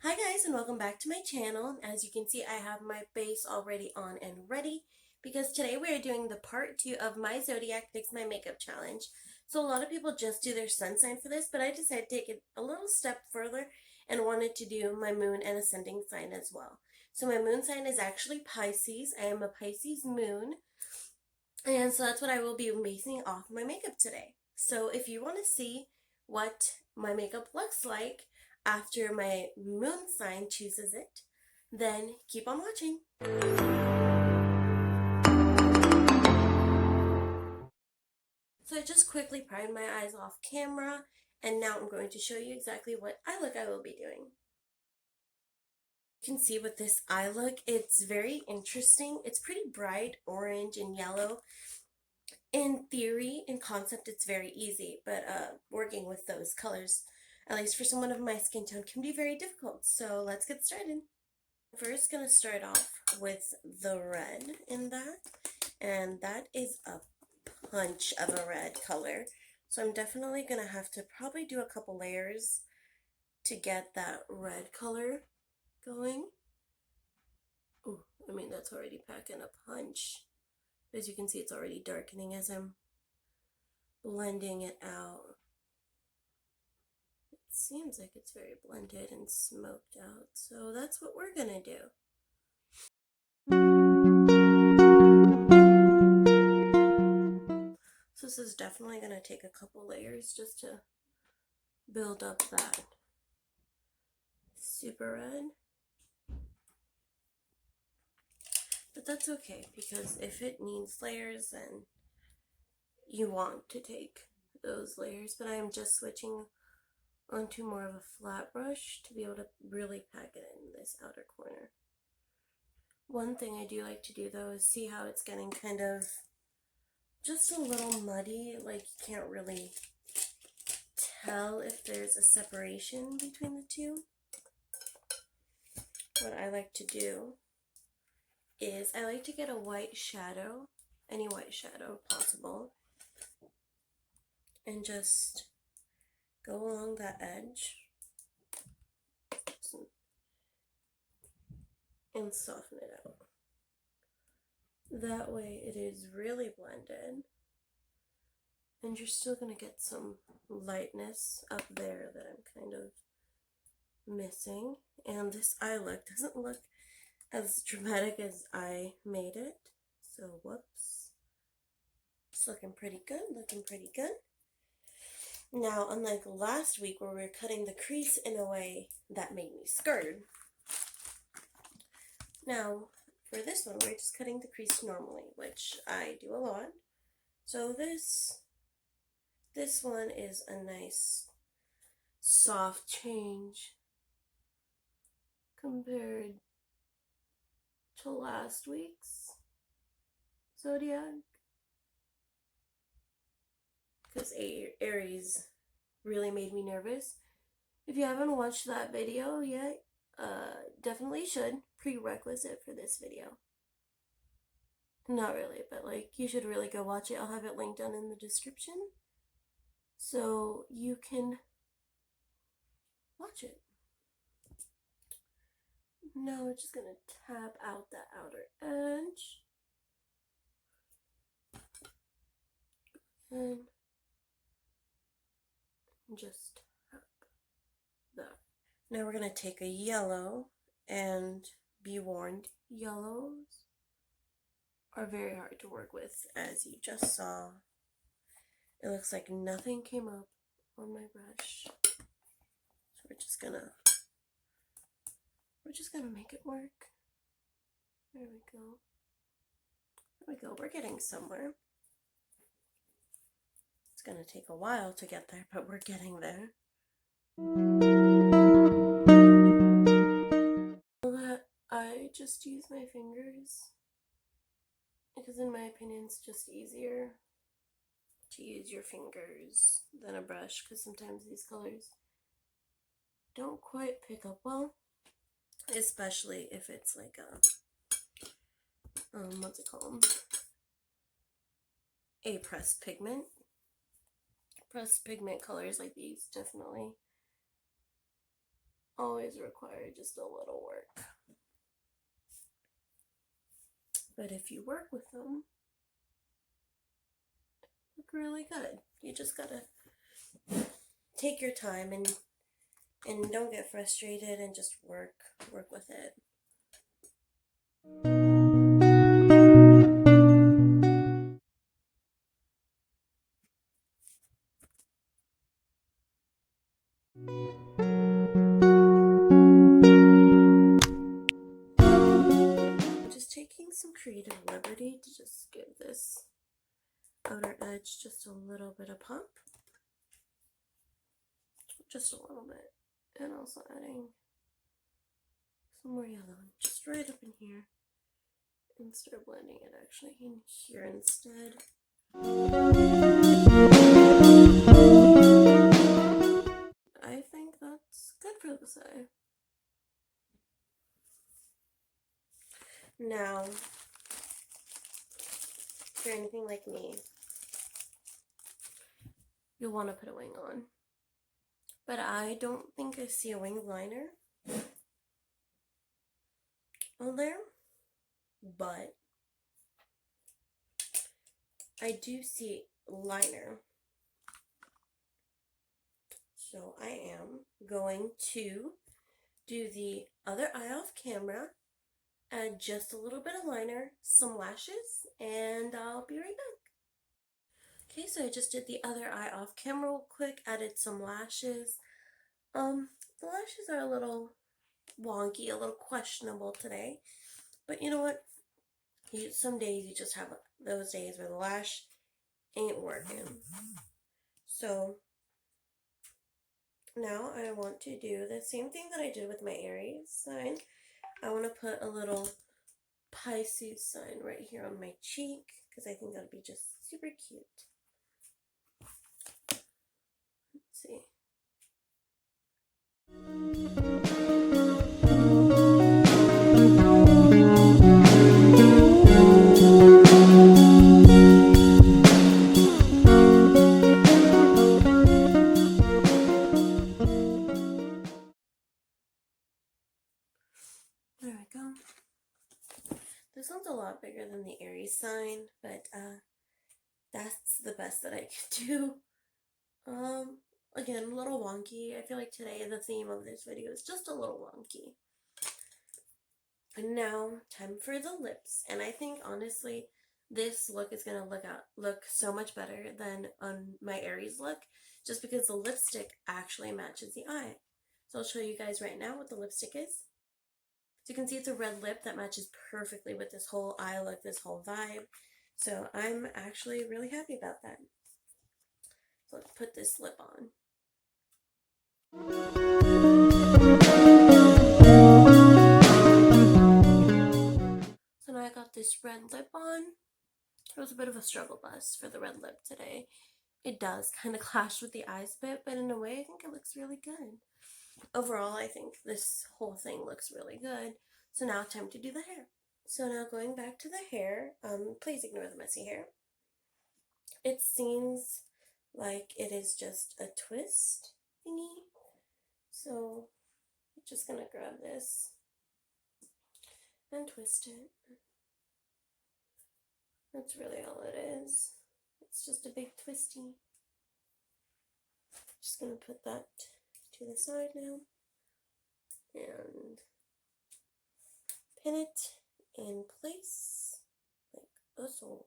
Hi guys and welcome back to my channel. As you can see, I have my base already on and ready because today we are doing the part 2 of my Zodiac Fix My Makeup Challenge. So a lot of people just do their sun sign for this, but I decided to take it a little step further and wanted to do my moon and ascending sign as well. So my moon sign is actually Pisces. I am a Pisces moon, and so that's what I will be basing off my makeup today. So if you want to see what my makeup looks like after my moon sign chooses it, then keep on watching. So I just quickly pried my eyes off camera, and now I'm going to show you exactly what eye look I will be doing. You can see with this eye look, it's very interesting. It's pretty bright orange and yellow. In theory, in concept, it's very easy, but working with those colors, at least for someone of my skin tone, can be very difficult. So let's get started. I'm first going to start off with the red in that, and that is a punch of a red color. So I'm definitely going to have to probably do a couple layers to get that red color going. Ooh, I mean, that's already packing a punch. As you can see, it's already darkening as I'm blending it out. It seems like it's very blended and smoked out, so that's what we're gonna do. So this is definitely gonna take a couple layers just to build up that super red. But that's okay, because if it needs layers, then you want to take those layers. But I am just switching onto more of a flat brush to be able to really pack it in this outer corner. One thing I do like to do though is see how it's getting kind of just a little muddy, like you can't really tell if there's a separation between the two. What I like to do is I like to get a white shadow, any white shadow possible, and just go along that edge and soften it out. That way it is really blended, and you're still going to get some lightness up there that I'm kind of missing. And this eye look doesn't look as dramatic as I made it, so whoops. It's looking pretty good, looking pretty good. Now, unlike last week where we were cutting the crease in a way that made me scared, now for this one we're just cutting the crease normally, which I do a lot. So this one is a nice soft change compared to last week's Zodiac, because Aries really made me nervous. If you haven't watched that video yet, definitely should. Prerequisite for this video. Not really, but like you should really go watch it. I'll have it linked down in the description so you can watch it. Now we're just gonna tap out that outer edge and just tap that. Now we're gonna take a yellow, and be warned, yellows are very hard to work with, as you just saw. It looks like nothing came up on my brush, so we're just gonna make it work. There we go. There we go. We're getting somewhere. It's gonna take a while to get there, but we're getting there. I just use my fingers because in my opinion it's just easier to use your fingers than a brush, because sometimes these colors don't quite pick up well, especially if it's like a what's it called, a pressed pigment. Pressed pigment colors like these definitely always require just a little work. But if you work with them, look really good. You just gotta take your time and don't get frustrated and just work with it. I'm just taking some creative liberty to just give this outer edge just a little bit of pop. Just a little bit. And also adding some more yellow just right up in here. And start blending it actually in here instead. I think that's good for this eye. Now, if you're anything like me, you'll want to put a wing on. But I don't think I see a wing liner on there. But I do see liner. So I am going to do the other eye off camera, add just a little bit of liner, some lashes, and I'll be right back. Okay, so I just did the other eye off camera real quick, added some lashes. The lashes are a little wonky, a little questionable today, but you know what? Some days you just have those days where the lash ain't working. So now I want to do the same thing that I did with my Aries sign. I want to put a little Pisces sign right here on my cheek because I think that'd be just super cute. Let's see. There we go. This one's a lot bigger than the Aries sign, but that's the best that I can do. Again, a little wonky. I feel like today the theme of this video is just a little wonky. And now, time for the lips. And I think honestly, this look is gonna look so much better than on my Aries look, just because the lipstick actually matches the eye. So I'll show you guys right now what the lipstick is. So you can see it's a red lip that matches perfectly with this whole eye look, this whole vibe. So I'm actually really happy about that. So let's put this lip on. So now I got this red lip on. It was a bit of a struggle bus for the red lip today. It does kind of clash with the eyes a bit, but in a way I think it looks really good. Overall, I think this whole thing looks really good. So now time to do the hair. So now going back to the hair, please ignore the messy hair. It seems like it is just a twist thingy. So I'm just gonna grab this and twist it. That's really all it is. It's just a big twisty. Just gonna put that to the side now and pin it in place like so.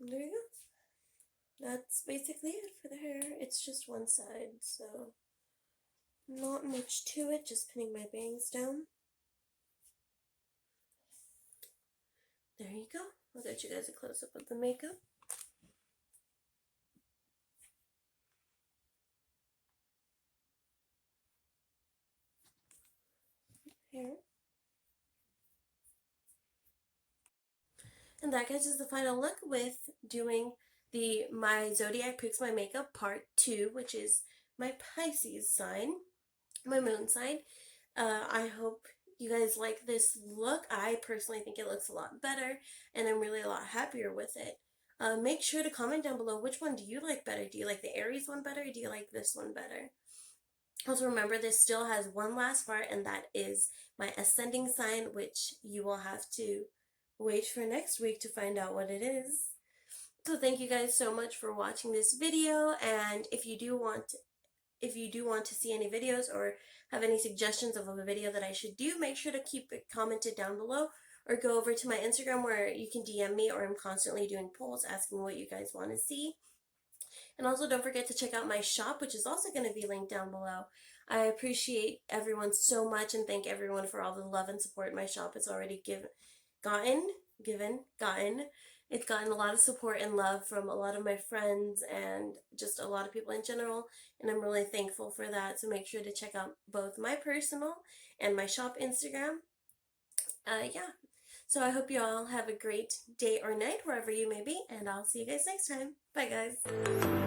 And there you go. That's basically it for the hair. It's just one side, so not much to it, just pinning my bangs down. There you go. I'll get you guys a close-up of the makeup. Hair. And that, guys, is the final look with doing the My Zodiac Picks My Makeup Part 2, which is my Pisces sign, my moon sign. I hope you guys like this look. I personally think it looks a lot better, and I'm really a lot happier with it. Make sure to comment down below which one do you like better. Do you like the Aries one better, or do you like this one better? Also remember, this still has one last part, and that is my ascending sign, which you will have to wait for next week to find out what it is. So thank you guys so much for watching this video, and if you do want to see any videos or have any suggestions of a video that I should do, make sure to keep it commented down below, or go over to my Instagram where you can DM me, or I'm constantly doing polls asking what you guys want to see. And also don't forget to check out my shop, which is also going to be linked down below. I appreciate everyone so much and thank everyone for all the love and support my shop has already gotten. It's gotten a lot of support and love from a lot of my friends and just a lot of people in general, and I'm really thankful for that. So make sure to check out both my personal and my shop Instagram. Yeah. So I hope you all have a great day or night wherever you may be, and I'll see you guys next time. Bye, guys.